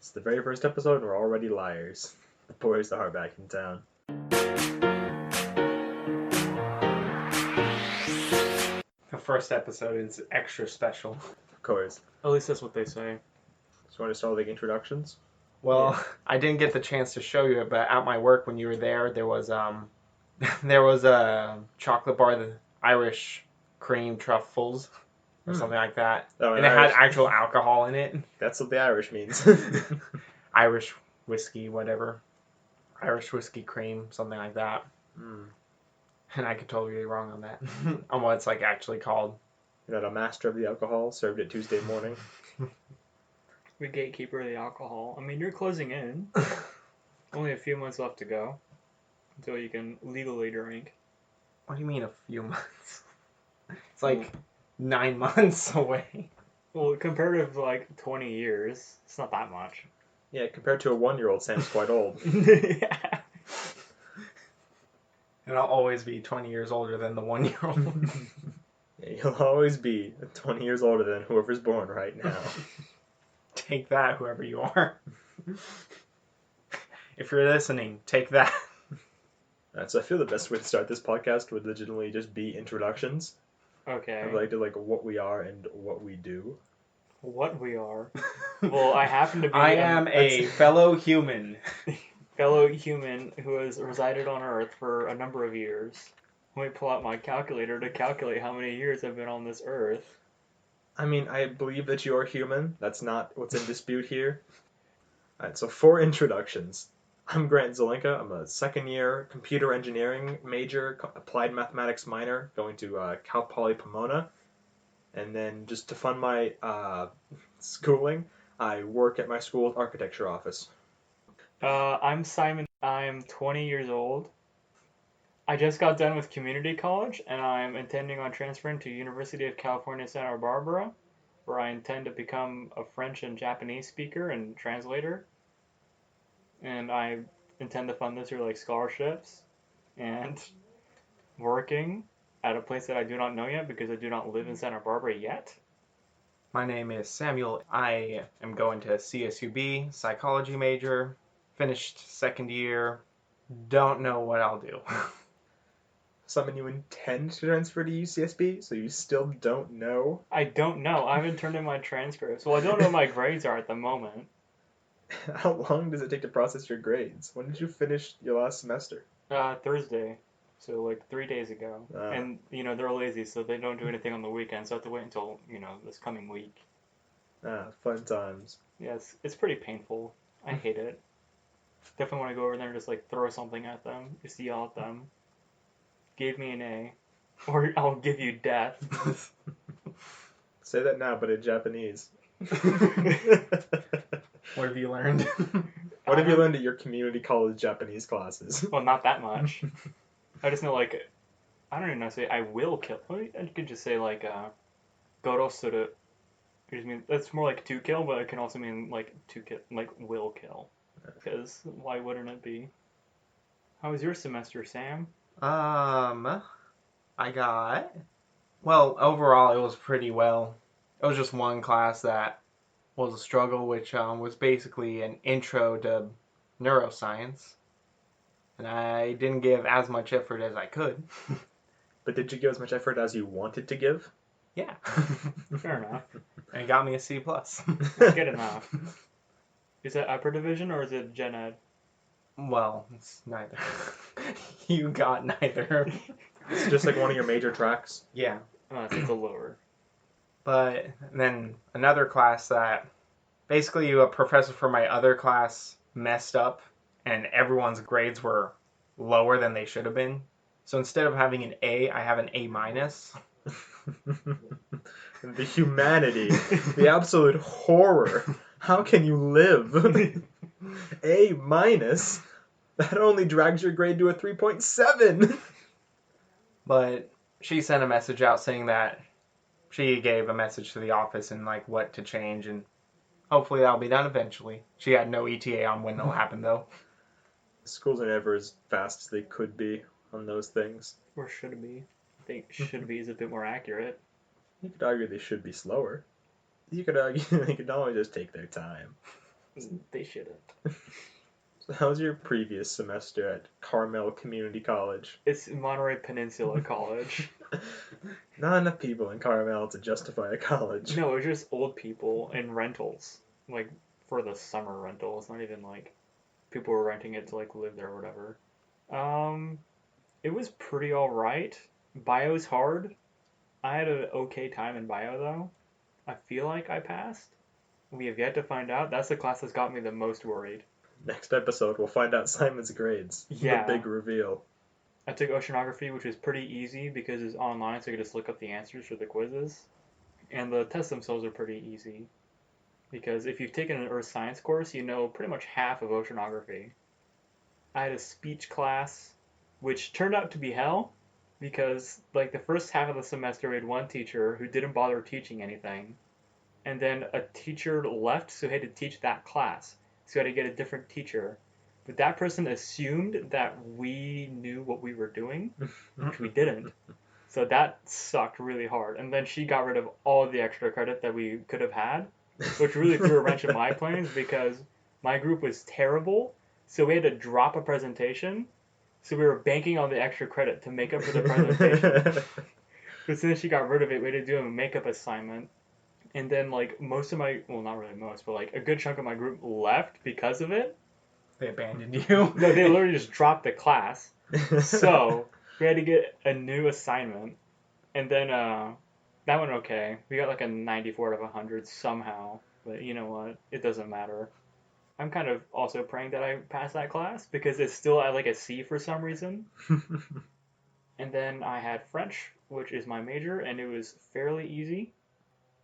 It's the very first episode and we're already liars. The boys are back in town. The first episode is extra special. Of course. At least that's what they say. So you want to start with the introductions? Well, I didn't get the chance to show you it, but at my work when you were there was there was a chocolate bar, the Irish cream truffles or something like that. Oh, and it had actual alcohol in it. That's what the Irish means. Irish whiskey, whatever. Irish whiskey cream, something like that. Mm. And I could totally be wrong on that. On what it's like actually called. You're not a master of the alcohol, served it Tuesday morning. The gatekeeper of the alcohol. I mean, you're closing in. Only a few months left to go until you can legally drink. What do you mean a few months? It's like 9 months away. Well, compared to like 20 years, it's not that much. Yeah, compared to a 1-year-old, Sam's quite old. Yeah. And I'll always be 20 years older than the 1-year-old. Yeah, you'll always be 20 years older than whoever's born right now. Take that, whoever you are. If you're listening, take that. So I feel the best way to start this podcast would legitimately just be introductions. Okay. I'd like to what we are and what we do. What we are. Well, I happen to be I am a fellow human. fellow human who has resided on Earth for a number of years. Let me pull out my calculator to calculate how many years I've been on this Earth. I mean, I believe that you are human. That's not what's in dispute here. Alright, so 4 introductions. I'm Grant Zelenka. I'm a second-year computer engineering major, applied mathematics minor, going to Cal Poly Pomona. And then just to fund my schooling, I work at my school's architecture office. I'm Simon. I'm 20 years old. I just got done with community college, and I'm intending on transferring to University of California, Santa Barbara, where I intend to become a French and Japanese speaker and translator. And I intend to fund this through like scholarships and working at a place that I do not know yet because I do not live in Santa Barbara yet. My name is Samuel. I am going to CSUB, psychology major, finished second year. Don't know what I'll do. Something you intend to transfer to UCSB, so you still don't know? I don't know. I haven't turned in my transcripts. Well, I don't know what my grades are at the moment. How long does it take to process your grades? When did you finish your last semester? Thursday. So like 3 days ago. Ah. And, they're lazy, so they don't do anything on the weekend, so I have to wait until, this coming week. Fun times. Yes, it's pretty painful. I hate it. Definitely want to go over there and just like throw something at them, just yell at them. Give me an A, or I'll give you death. Say that now, but in Japanese. What have you learned? What have you learned at your community college Japanese classes? Well, not that much. I just know, like, I don't even know, say, I will kill. I could just say, like, goro suru. It just means, that's more like to kill, but it can also mean, like, to kill, like, will kill. Because why wouldn't it be? How was your semester, Sam? I got... Well, overall, it was pretty well. It was just one class that was a struggle, which was basically an intro to neuroscience. And I didn't give as much effort as I could. But did you give as much effort as you wanted to give? Yeah. Fair enough. And it got me a C+. Good enough. Is it upper division or is it gen ed? Well, it's neither. You got neither. It's just like one of your major tracks. Yeah. It's a lower. But then another class that basically a professor from my other class messed up and everyone's grades were lower than they should have been. So instead of having an A, I have an A minus. The humanity, the absolute horror. How can you live? A minus? That only drags your grade to a 3.7. But she sent a message out saying that she gave a message to the office and like what to change, and hopefully that'll be done eventually. She had no ETA on when it'll happen though. Schools are never as fast as they could be on those things. Or should be. I think should be is a bit more accurate. You could argue they should be slower. You could argue they could always just take their time. They shouldn't. So how was your previous semester at Carmel Community College? It's Monterey Peninsula College. Not enough people in Carmel to justify a college. No, it's just old people in rentals, like for the summer rental. It's not even like people were renting it to like live there or whatever. Um, it was pretty all right. Bio's hard. I had an okay time in bio though. I feel like I passed. We have yet to find out. That's the class that's got me the most worried. Next episode, we'll find out Simon's grades. Yeah. The big reveal. I took oceanography, which was pretty easy because it's online, so you can just look up the answers for the quizzes. And the tests themselves are pretty easy. Because if you've taken an earth science course, you know pretty much half of oceanography. I had a speech class, which turned out to be hell, because like the first half of the semester we had one teacher who didn't bother teaching anything. And then a teacher left, so he had to teach that class. So he had to get a different teacher. But that person assumed that we knew what we were doing, which we didn't. So that sucked really hard. And then she got rid of all the extra credit that we could have had, which really threw a wrench in my plans because my group was terrible. So we had to drop a presentation. So we were banking on the extra credit to make up for the presentation. But since she got rid of it, we had to do a makeup assignment. And then like most of my, well, not really most, but like a good chunk of my group left because of it. They abandoned you. No, they literally just dropped the class. So we had to get a new assignment, and then that went okay. We got like a 94 out of 100 somehow, but you know what? It doesn't matter. I'm kind of also praying that I pass that class because it's still at like a C for some reason. And then I had French, which is my major, and it was fairly easy.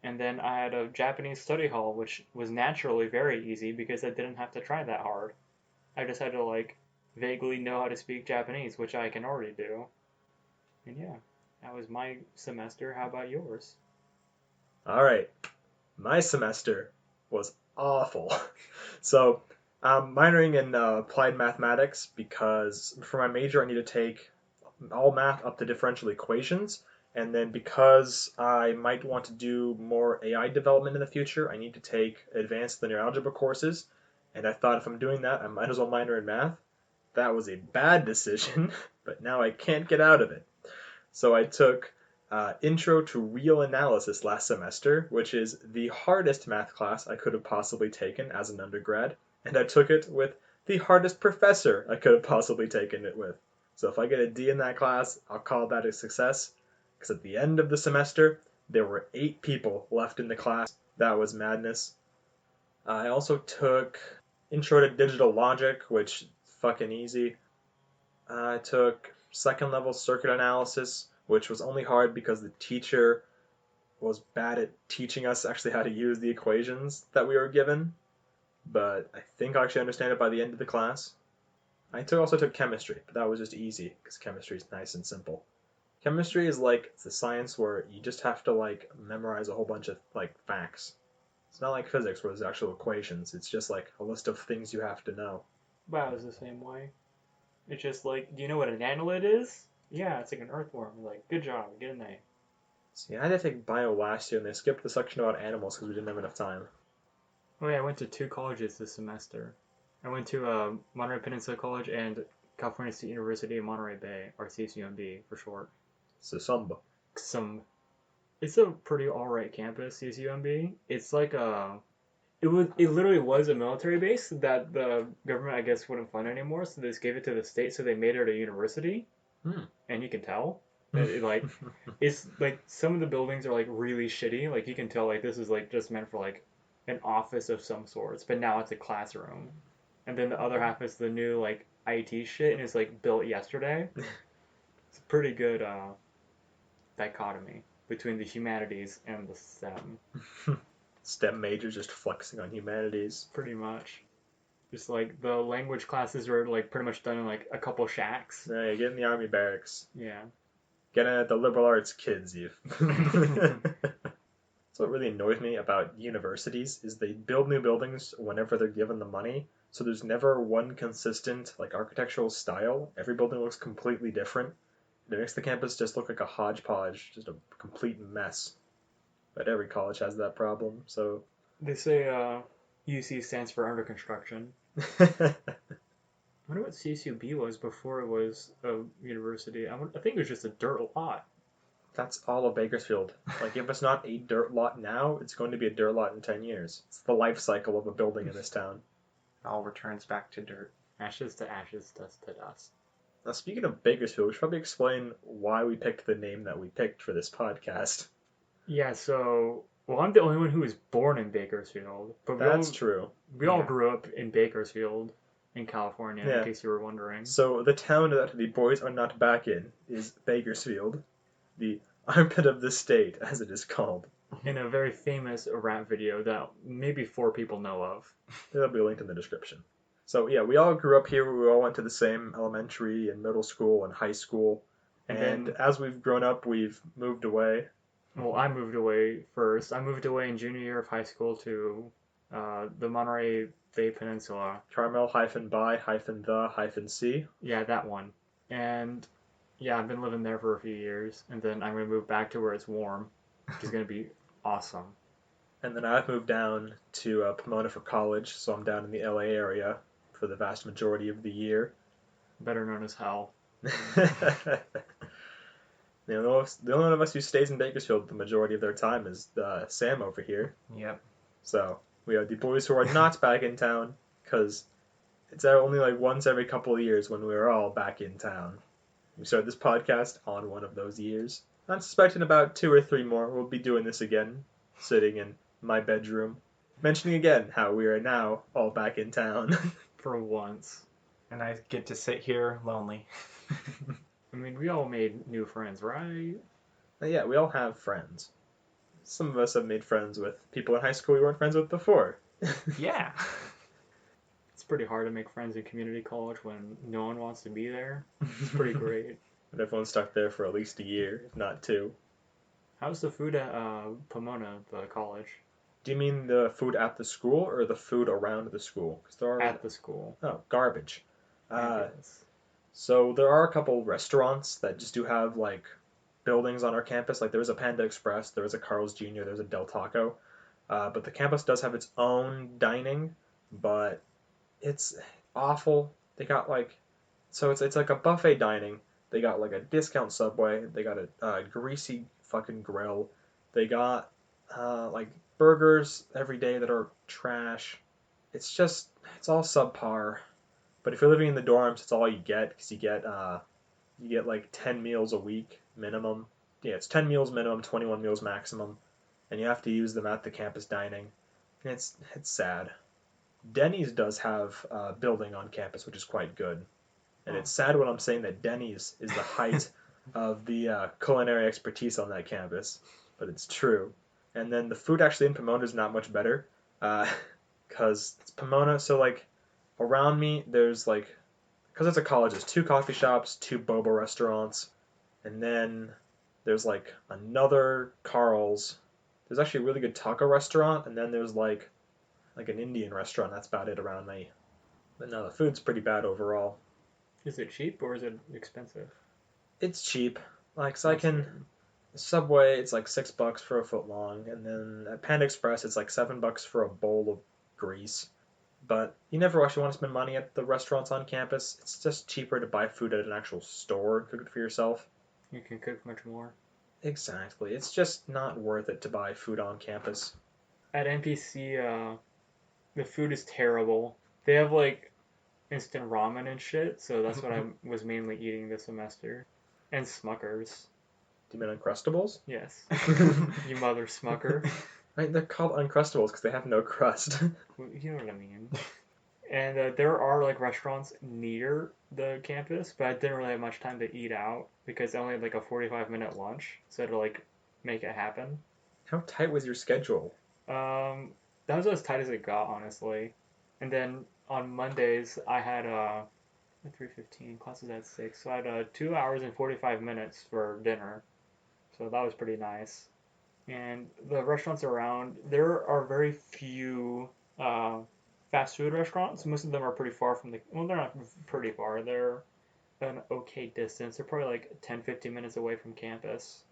And then I had a Japanese study hall, which was naturally very easy because I didn't have to try that hard. I just had to like vaguely know how to speak Japanese, which I can already do. And yeah, that was my semester. How about yours? All right. My semester was awful. So I'm minoring in applied mathematics because for my major I need to take all math up to differential equations. And then because I might want to do more AI development in the future, I need to take advanced linear algebra courses. And I thought if I'm doing that, I might as well minor in math. That was a bad decision, but now I can't get out of it. So I took Intro to Real Analysis last semester, which is the hardest math class I could have possibly taken as an undergrad, and I took it with the hardest professor I could have possibly taken it with. So if I get a D in that class, I'll call that a success, because at the end of the semester, there were 8 people left in the class. That was madness. I also took Intro to Digital Logic, which is fucking easy. I took second level circuit analysis, which was only hard because the teacher was bad at teaching us actually how to use the equations that we were given. But I think I actually understand it by the end of the class. I also took chemistry, but that was just easy because chemistry is nice and simple. Chemistry is like the science where you just have to like memorize a whole bunch of like facts. It's not like physics where there's actual equations. It's just like a list of things you have to know. Wow, it's the same way. It's just like, do you know what an annelid is? Yeah, it's like an earthworm. Like, good job, get an A. See, I had to take bio last year and they skipped the section about animals because we didn't have enough time. Oh yeah, I went to 2 colleges this semester. I went to Monterey Peninsula College and California State University in Monterey Bay, or CSUMB for short. So Samba. It's a pretty alright campus, CSUMB. It's like it literally was a military base that the government I guess wouldn't fund anymore, so they just gave it to the state, so they made it a university. And you can tell that it's like some of the buildings are like really shitty. Like you can tell like this is like just meant for like an office of some sorts, but now it's a classroom. And then the other half is the new like IT shit and it's like built yesterday. It's a pretty good dichotomy between the humanities and the STEM. STEM majors just flexing on humanities. Pretty much. Just like the language classes are like pretty much done in like a couple shacks. Yeah, you get in the army barracks. Yeah. Get in at the liberal arts kids, you. That's what really annoys me about universities is they build new buildings whenever they're given the money. So there's never one consistent like architectural style. Every building looks completely different. It makes the campus just look like a hodgepodge, just a complete mess. But every college has that problem, so They say UC stands for under construction. I wonder what CSUB was before it was a university. I think it was just a dirt lot. That's all of Bakersfield. Like, if it's not a dirt lot now, it's going to be a dirt lot in 10 years. It's the life cycle of a building in this town. It all returns back to dirt. Ashes to ashes, dust to dust. Now, speaking of Bakersfield, we should probably explain why we picked the name that we picked for this podcast. Yeah, so, well, I'm the only one who was born in Bakersfield. But That's true. We all Yeah. grew up in Bakersfield, in California, Yeah. in case you were wondering. So, the town that the boys are not back in is Bakersfield, the armpit of the state, as it is called. In a very famous rap video that maybe 4 people know of. It'll be linked in the description. So, yeah, we all grew up here. We all went to the same elementary and middle school and high school. And And then- as we've grown up, we've moved away. Well, I moved away first. I moved away in junior year of high school to the Monterey Bay Peninsula. Carmel-by-the-C. Yeah, that one. And yeah, I've been living there for a few years, and then I'm gonna move back to where it's warm, which is gonna be awesome. And then I've moved down to Pomona for college, so I'm down in the LA area for the vast majority of the year. Better known as hell. The only one of us who stays in Bakersfield the majority of their time is Sam over here. Yep. So we are the boys who are not back in town, because it's only like once every couple of years when we're all back in town. We started this podcast on one of those years. I'm suspecting about 2 or 3 more we'll be doing this again, sitting in my bedroom, mentioning again how we are now all back in town. For once. And I get to sit here lonely. I mean, we all made new friends, right? Yeah, we all have friends. Some of us have made friends with people in high school we weren't friends with before. Yeah. It's pretty hard to make friends in community college when no one wants to be there. It's pretty great. But everyone's stuck there for at least a year, if not 2. How's the food at Pomona, the college? Do you mean the food at the school or the food around the school? 'Cause there are At the school. garbage. Campus. So there are a couple restaurants that just do have like buildings on our campus. Like there's a Panda Express, there's a Carl's Jr., there's a Del Taco. But the campus does have its own dining, but it's awful. They got like, so it's like a buffet dining. They got like a discount Subway. They got a greasy fucking grill. They got like burgers every day that are trash. It's all subpar. But if you're living in the dorms, it's all you get, because you get like 10 meals a week minimum. Yeah, it's 10 meals minimum, 21 meals maximum, and you have to use them at the campus dining. And it's sad. Denny's does have a building on campus, which is quite good. And it's sad when I'm saying that Denny's is the height of the culinary expertise on that campus, but it's true. And then the food actually in Pomona is not much better, because it's Pomona, so like around me there's like, because it's a college, there's 2 coffee shops, 2 boba restaurants, and then there's like another Carl's. There's actually a really good taco restaurant, and then there's like an Indian restaurant. That's about it around me. But no, the food's pretty bad overall. Is it cheap or is it expensive? It's cheap. Like, so I can Subway, it's like $6 for a foot long, and then at Panda Express, it's like $7 for a bowl of grease. But you never actually want to spend money at the restaurants on campus. It's just cheaper to buy food at an actual store and cook it for yourself. You can cook much more. Exactly. It's just not worth it to buy food on campus. At NPC, the food is terrible. They have like instant ramen and shit, so that's what I was mainly eating this semester. And Smuckers. Do you mean Uncrustables? Yes. You mother Smucker. Right, they're called Uncrustables because they have no crust. You know what I mean. And there are like restaurants near the campus, but I didn't really have much time to eat out because I only had like a 45-minute lunch, so to like make it happen. How tight was your schedule? That was as tight as it got, honestly. And then on Mondays, I had 3:15 classes at 6, so I had 2 hours and 45 minutes for dinner. So that was pretty nice. And the restaurants around, there are very few fast food restaurants. Most of them are pretty far from well, they're not pretty far. They're an okay distance. They're probably like 10-15 minutes away from campus.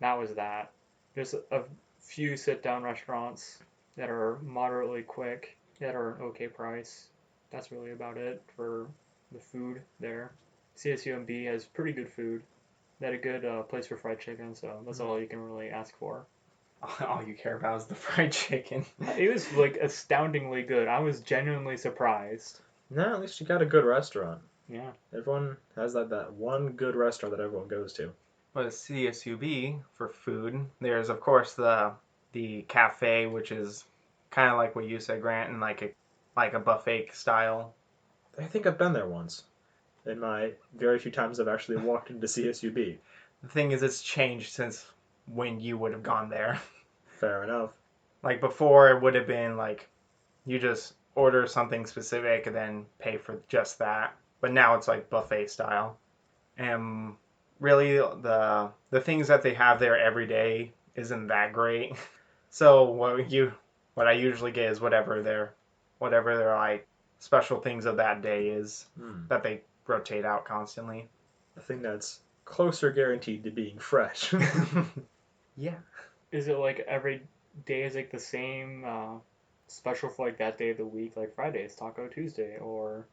That was that. There's a few sit-down restaurants that are moderately quick. that are an okay price. That's really about it for the food there. CSUMB has pretty good food. They had a good place for fried chicken, so that's all you can really ask for. All you care about is the fried chicken. It was like astoundingly good. I was genuinely surprised. No, at least you got a good restaurant. Yeah. Everyone has that one good restaurant that everyone goes to. But at CSUB for food, there's of course the cafe, which is kind of like what you said, Grant, and like a buffet style. I think I've been there once. In my very few times I've actually walked into CSUB. The thing is, it's changed since when you would have gone there. Fair enough. Like before, it would have been like you just order something specific and then pay for just that. But now it's like buffet style. And really, the things that they have there every day isn't that great. So what I usually get is whatever their like special things of that day is that they rotate out constantly. I think that's closer guaranteed to being fresh. Yeah. Is it like every day is like the same special for like that day of the week? Like Friday is Taco Tuesday, or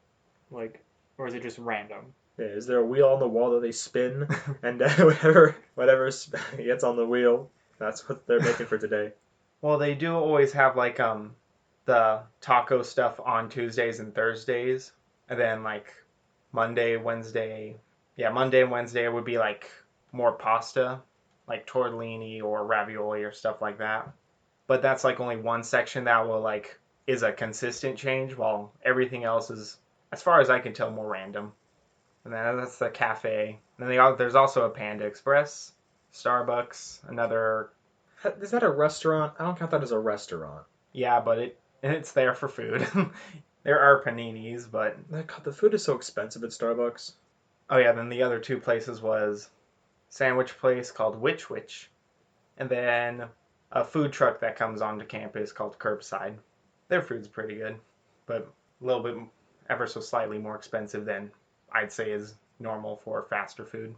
is it just random? Yeah, is there a wheel on the wall that they spin, and whatever gets on the wheel, that's what they're making for today. Well, they do always have like the taco stuff on Tuesdays and Thursdays, and then like Monday, Wednesday, Monday and Wednesday would be like more pasta, like tortellini or ravioli or stuff like that. But that's like only one section that will like is a consistent change, while everything else is, as far as I can tell, more random. And then that's the cafe. And then there's also a Panda Express, Starbucks, another. Is that a restaurant? I don't count that as a restaurant. Yeah, but it's there for food. There are paninis, but God, the food is so expensive at Starbucks. oh yeah, then the other two places was sandwich place called Witch, and then a food truck that comes onto campus called Curbside. Their food's pretty good, but a little bit ever so slightly more expensive than I'd say is normal for faster food.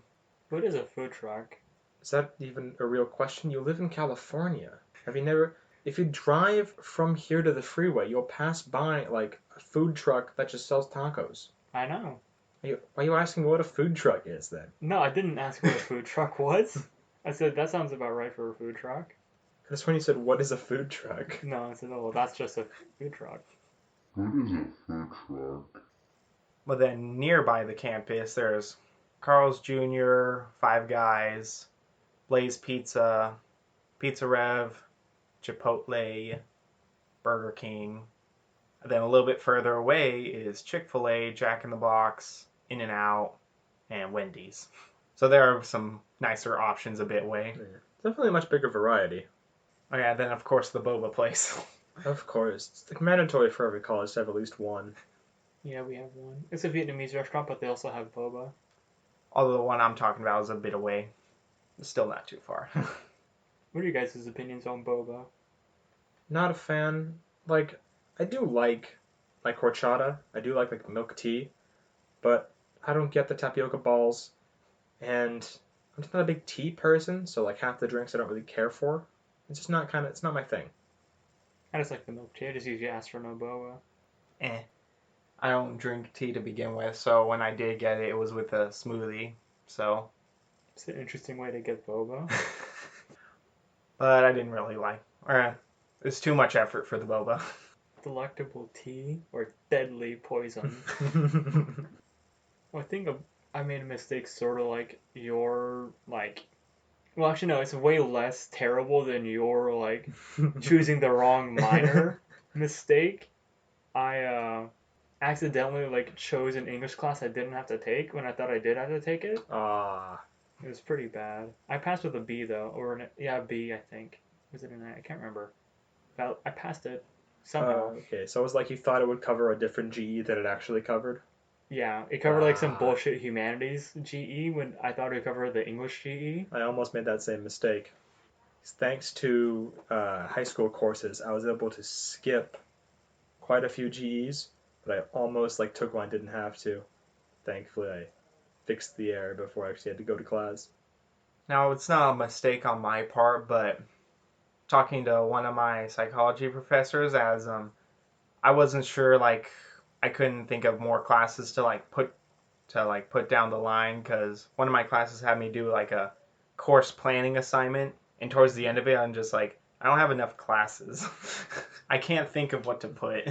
What is a food truck? Is that even a real question? You live in California. Have you never? If you drive from here to the freeway, you'll pass by like a food truck that just sells tacos. I know. Why are you asking what a food truck is then? No, I didn't ask what a food truck was. I said that sounds about right for a food truck. That's when you said, "What is a food truck?" No, I said, oh, well, that's just a food truck. What is a food truck? But then nearby the campus, there's Carl's Jr., Five Guys, Blaze Pizza, Pizza Rev, Chipotle, Burger King. And then a little bit further away is Chick-fil-A, Jack in the Box, In-N-Out, and Wendy's. So there are some nicer options a bit away. Yeah. Definitely a much bigger variety. Oh yeah, then of course the boba place. Of course. It's like mandatory for every college to have at least one. Yeah, we have one. It's a Vietnamese restaurant, but they also have boba. Although the one I'm talking about is a bit away. It's still not too far. What are you guys' opinions on boba? Not a fan. Like, I do like horchata. I do like milk tea. But I don't get the tapioca balls. And I'm just not a big tea person, so like half the drinks I don't really care for. It's just not it's not my thing. I just like the milk tea. I just usually ask for no boba. I don't drink tea to begin with, so when I did get it, it was with a smoothie. So, It's an interesting way to get boba. but I didn't really like. It's too much effort for the boba. Delectable tea or deadly poison? Well, I think I made a mistake sort of like your, like... Well, actually, no, it's way less terrible than your, like, choosing the wrong minor mistake. I accidentally, like, chose an English class I didn't have to take when I thought I did have to take it. Ah. It was pretty bad. I passed with a B, though. Or, B, I think. Was it an A? I can't remember. But I passed it somehow. Okay, so it was like you thought it would cover a different GE than it actually covered? Yeah, it covered like some Ah. bullshit humanities GE when I thought it covered the English GE. I almost made that same mistake. Thanks to high school courses, I was able to skip quite a few GEs, but I almost took one I didn't have to. Thankfully, I fixed the error before I actually had to go to class. Now, it's not a mistake on my part, but talking to one of my psychology professors, as I wasn't sure, like, I couldn't think of more classes to put down the line, because one of my classes had me do like a course planning assignment, and towards the end of it I'm just like, I don't have enough classes. I can't think of what to put.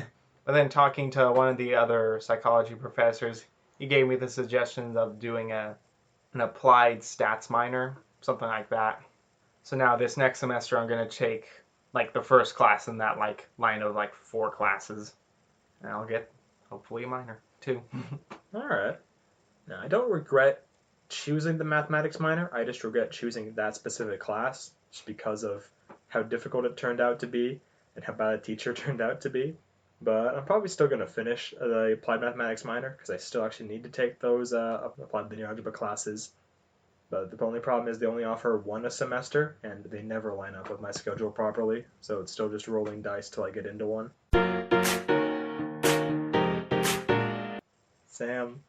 But then talking to one of the other psychology professors, he gave me the suggestions of doing an applied stats minor, something like that. So now this next semester I'm going to take like the first class in that like line of like 4 classes, and I'll get hopefully a minor too. All right. Now, I don't regret choosing the mathematics minor. I just regret choosing that specific class just because of how difficult it turned out to be and how bad a teacher turned out to be. But I'm probably still going to finish the applied mathematics minor because I still actually need to take those applied linear algebra classes. But the only problem is they only offer 1 a semester, and they never line up with my schedule properly. So it's still just rolling dice till I get into one. Sam.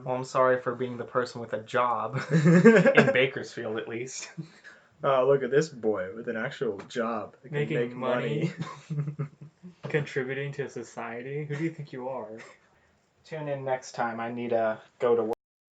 Well, I'm sorry for being the person with a job in Bakersfield, at least. Oh, look at this boy with an actual job that can Making make money. Contributing to society? Who do you think you are? Tune in next time. I need to go to work.